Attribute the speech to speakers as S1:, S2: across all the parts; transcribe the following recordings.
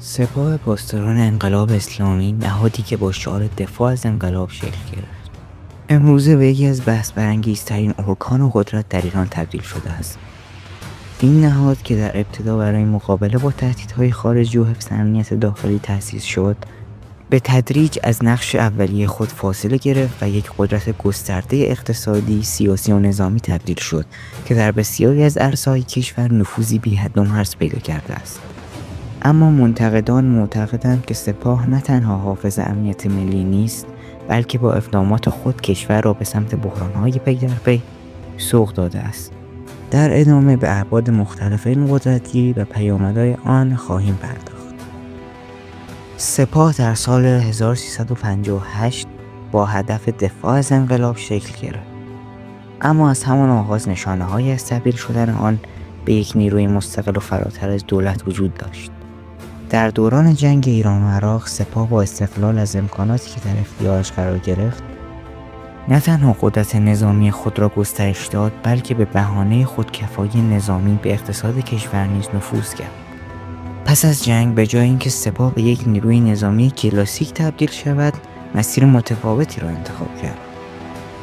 S1: سپاه پاسداران انقلاب اسلامی نهادی که با شعار دفاع از انقلاب شکل گرفت. امروزه به یکی از بحث برانگیزترین ارکان و قدرت در ایران تبدیل شده است. این نهاد که در ابتدا برای مقابله با تهدیدهای خارجی و حفظ امنیت داخلی تأسیس شد، به تدریج از نقش اولیه خود فاصله گرفت و یک قدرت گسترده اقتصادی، سیاسی و نظامی تبدیل شد که در بسیاری از عرصه‌های کشور نفوذی بی‌حد و مرز پیدا کرده است. اما منتقدان معتقدند که سپاه نه تنها حافظ امنیت ملی نیست، بلکه با اقدامات خود کشور را به سمت بحران‌های پی در پی سوق داده است. در ادامه به ابعاد مختلف این قدرت‌گیری و پیامدهای آن خواهیم پرداخت. سپاه در سال 1358 با هدف دفاع از انقلاب شکل گرفت. اما از همان آغاز نشانه‌هایی از تبدیل شدن آن به یک نیروی مستقل و فراتر از دولت وجود داشت. در دوران جنگ ایران و عراق سپاه با استقلال از امکاناتی که در اختیارش قرار گرفت، نه تنها قدرت نظامی خود را گسترش داد، بلکه به بهانه خودکفایی نظامی به اقتصاد کشور نیز نفوذ کرد. پس از جنگ به جای اینکه سپاه به یک نیروی نظامی کلاسیک تبدیل شود، مسیر متفاوتی را انتخاب کرد.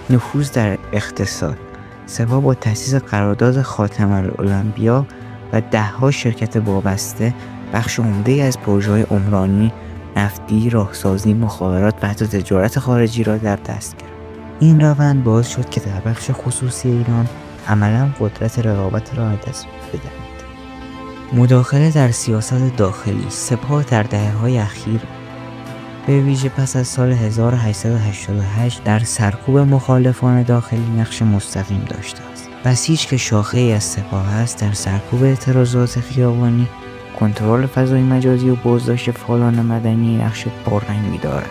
S1: نفوذ در اقتصاد. سپاه با تأسیس قرارداد خاتم الملأ و ده‌ها شرکت وابسته بخش عمده‌ای از پروژه‌های عمرانی، نفتی، راهسازی، مخابرات و حتی تجارت خارجی را در دست گرفت. این روند باعث شد که در بخش خصوصی ایران عملاً قدرت رقابت را از دست بدهد. مداخله در سیاست داخلی. سپاه در دهه‌های اخیر به ویژه پس از سال 1888 در سرکوب مخالفان داخلی نقش مستقیم داشته است. بسیج که شاخه‌ای از سپاه است در سرکوب اعتراضات خیابانی، کنترل فضای مجازی و بازداشت فعالان مدنی نقش پررنگی دارد.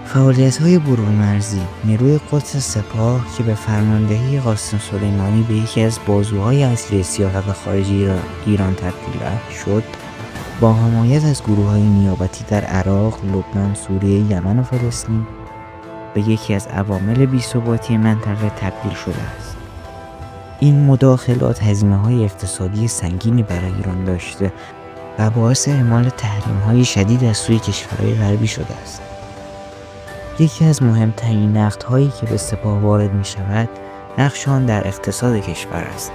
S1: فعالیت‌های برون مرزی. نیروی قدس سپاه که به فرماندهی قاسم سلیمانی به یکی از بازوهای اصلی سیاست خارجی ایران تبدیل شد، با حمایت از گروه‌های نیابتی در عراق، لبنان، سوریه، یمن و فلسطین به یکی از عوامل بی‌ثباتی منطقه تبدیل شده است. این مداخلات هزینه‌های اقتصادی سنگینی برای ایران داشته و باعث اعمال تحریم‌های شدید از سوی کشورهای غربی شده است. یکی از مهمترین نقدهایی که به سپاه وارد می‌شود، نقش آن در اقتصاد کشور است.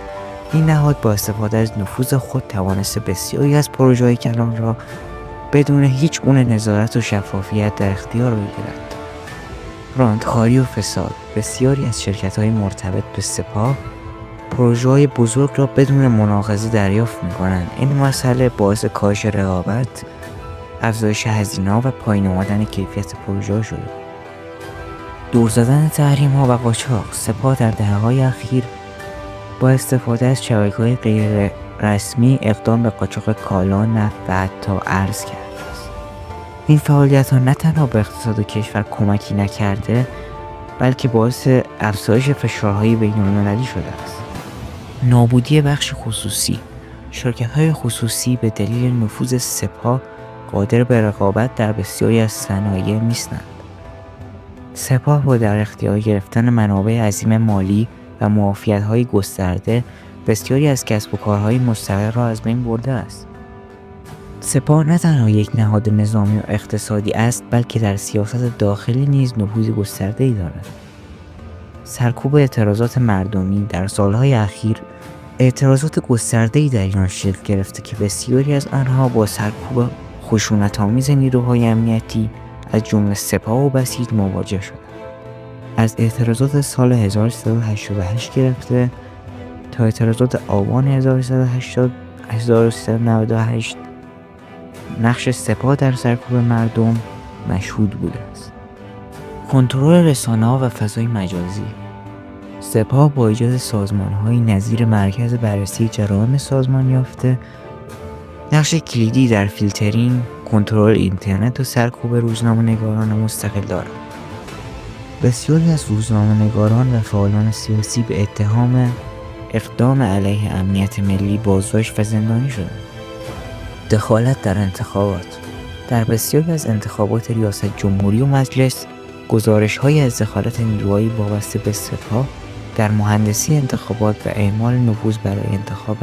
S1: این نهاد با استفاده از نفوذ خود توانسته بسیاری از پروژه‌های کلان را بدون هیچ گونه نظارت و شفافیت در اختیار بگیرد. راندخواری و فساد. بسیاری از شرکت‌های مرتبط به سپاه پروژه‌های بزرگ را بدون مناقضه دریافت می‌کنند. این مسئله باعث کاهش رقابت، افزایش هزینه‌ها و پایین آمدن کیفیت پروژه‌ها شده. دور زدن تحریم‌ها و قاچاق. سپاه در دهه‌های اخیر با استفاده از شبکه‌های غیر رسمی اقدام به قاچاق کالا، نفت و حتی ارز کرده است. این فعالیت‌ها نه تنها به اقتصاد کشور کمکی نکرده، بلکه باعث افزایش فشارهای بین‌المللی شده است. نابودی بخش خصوصی. شرکت‌های خصوصی به دلیل نفوذ سپاه قادر به رقابت در بسیاری از صنایع نیستند. سپاه با در اختیار گرفتن منابع عظیم مالی و معافیت‌های گسترده بسیاری از کسب و کارهای مستقل را از بین برده است. سپاه نه تنها یک نهاد نظامی و اقتصادی است، بلکه در سیاست داخلی نیز نفوذ گسترده‌ای دارد. سرکوب اعتراضات مردمی. در سالهای اخیر اعتراضات گسترده‌ای در ایران شکل گرفته که بسیاری از آنها با سرکوب خشونت‌آمیز نیروهای امنیتی از جمله سپاه و بسیج مواجه شدند. از اعتراضات سال 1388 گرفته تا اعتراضات آبان 1398 نقش سپاه در سرکوب مردم مشهود بوده است. کنترل رسانه‌ها و فضای مجازی. سپاه با ایجاد سازمان‌هایی نظیر مرکز بررسی جرائم سازمان یافته نقش کلیدی در فیلترینگ، کنترل اینترنت و سرکوب روزنامه‌نگاران مستقل دارد. بسیاری از روزنامه‌نگاران و فعالان سیاسی به اتهام اقدام علیه امنیت ملی بازداشت و زندانی شدند. دخالت در انتخابات. در بسیاری از انتخابات ریاست جمهوری و مجلس، گزارش‌های از دخالت نیروهای وابسته به سپاه در مهندسی انتخابات و اعمال نفوذ برای انتخاب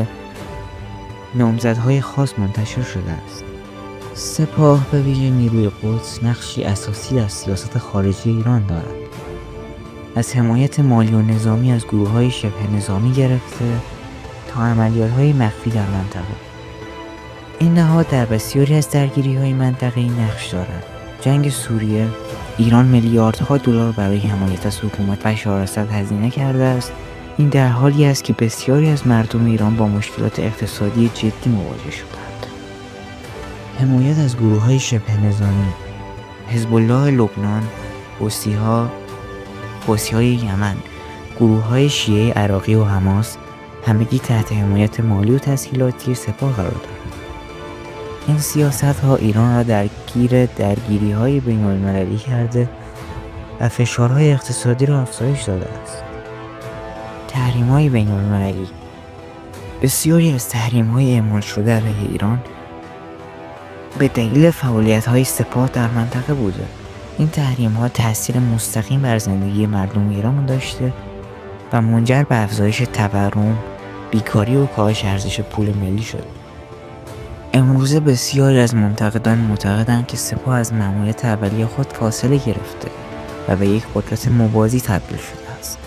S1: نامزدهای خاص منتشر شده است. سپاه به ویژه نیروی قدس نقشی اساسی در سیاست خارجی ایران دارد. از حمایت مالی و نظامی از گروه‌های شبه نظامی گرفته تا عملیات‌های مخفی در منطقه. این نهاد در بسیاری از درگیری‌های منطقه‌ای نقش دارد. جنگ سوریه، ایران میلیاردها دلار برای حمایت از حکومت بشار اسد هزینه کرده است. این در حالی است که بسیاری از مردم ایران با مشکلات اقتصادی جدی مواجه شدند. حمایت از گروه‌های شبه نظامی، حزب الله لبنان، حوثی‌های یمن، گروه‌های شیعه عراقی و حماس همگی تحت حمایت مالی و تسهیلاتی سپاه قرار دارند. این سیاست‌ها ایران را درگیر درگیری‌های بین‌المللی کرده و فشارهای اقتصادی را افزایش داده است. تحریم‌های بین‌المللی. بسیاری از تحریم‌های اعمال شده علیه ایران به دلیل فعالیت‌های سپاه در منطقه بوده. این تحریم‌ها تأثیر مستقیم بر زندگی مردم ایران داشته و منجر به افزایش تورم، بیکاری و کاهش ارزش پول ملی شد. امروزه بسیاری از منتقدان معتقدند که سپاه از ماموریت اولیه خود فاصله گرفته و به یک قدرت موازی تبدیل شده است.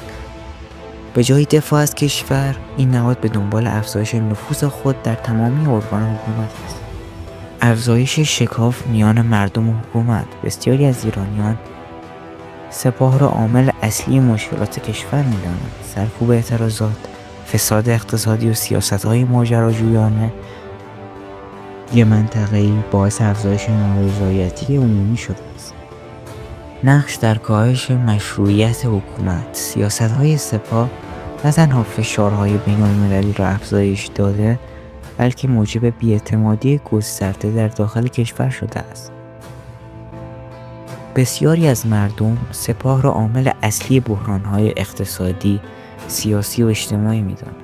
S1: به جای دفاع از کشور، این نهاد به دنبال افزایش نفوذ خود در تمامی ارگان حکومت است. افزایش شکاف میان مردم و حکومت. بسیاری از ایرانیان سپاه را عامل اصلی مشکلات کشور می‌دانند. سرکوب اعتراضات، فساد اقتصادی و سیاست‌های ماجراجویانه منطقه‌ای باعث افزایش نارضایتی عمومی شده است. نقش در کاهش مشروعیت حکومت. سیاست‌های سپاه نه تنها فشارهای بین‌المللی را افزایش داده، بلکه موجب بی‌اعتمادی گسترده در داخل کشور شده است. بسیاری از مردم سپاه را عامل اصلی بحران‌های اقتصادی، سیاسی و اجتماعی می‌دانند.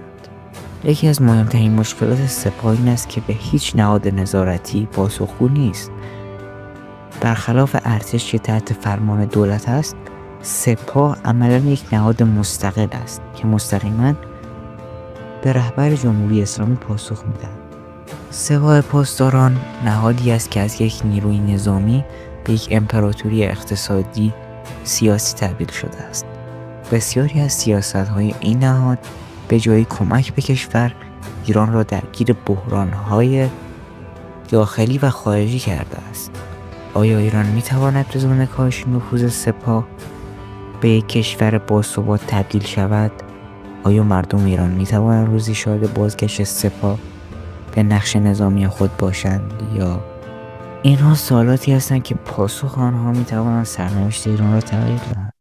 S1: یکی از مهمترین مشکلات سپاه این است که به هیچ نهاد نظارتی پاسخگو نیست. برخلاف ارتش که تحت فرمان دولت است، سپاه عملاً یک نهاد مستقل است که مستقیماً به رهبر جمهوری اسلامی پاسخ می‌دهد. سپاه پاسداران نهادی است که از یک نیروی نظامی به یک امپراتوری اقتصادی سیاسی تبدیل شده است. بسیاری از سیاست‌های این نهاد به جای کمک به کشور، ایران را درگیر بحران‌های داخلی و خارجی کرده است. آیا ایران می‌تواند بدون کاهش نفوذ سپاه به یک کشور باثبات تبدیل شود؟ آیا مردم ایران می‌توانند روزی شاهد بازگشت سپاه به نقش نظامی خود باشند یا اینها سوالاتی هستند که پاسخ آنها می‌تواند سرنوشت ایران را تغییر دهد؟